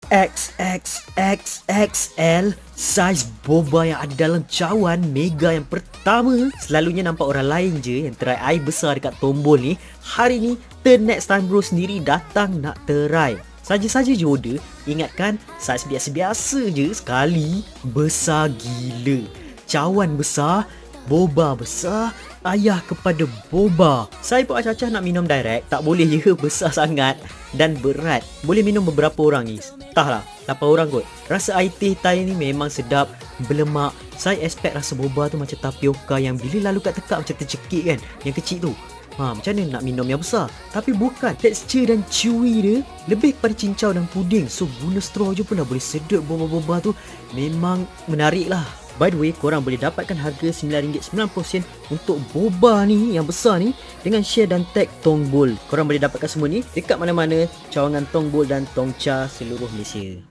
XXXXL, saiz boba yang ada dalam cawan mega yang pertama. Selalunya nampak orang lain je yang try air besar dekat tombol ni. Hari ni Turn Next Time Bro sendiri datang nak try. Saja-saja je order. Ingatkan, saiz biasa-biasa je, sekali besar gila. Cawan besar, boba besar, ayah kepada boba. Saya pun acah-acah nak minum direct, tak boleh je besar sangat dan berat. Boleh minum beberapa orang ni. Entahlah, 8 orang kot. Rasa air teh Thai ni memang sedap, berlemak. Saya expect rasa boba tu macam tapioka yang bila lalu kat tekak macam tercekik kan, yang kecil tu. Macam mana nak minum yang besar? Tapi bukan, tekstur dan chewy dia lebih kepada cincau dan puding. So guna straw je pun dah boleh sedut boba-boba tu. Memang menarik lah. By the way, korang boleh dapatkan harga RM9.90 untuk boba ni yang besar ni dengan share dan tag Tongbol. Korang boleh dapatkan semua ni dekat mana-mana cawangan Tongbol dan Tongcha seluruh Malaysia.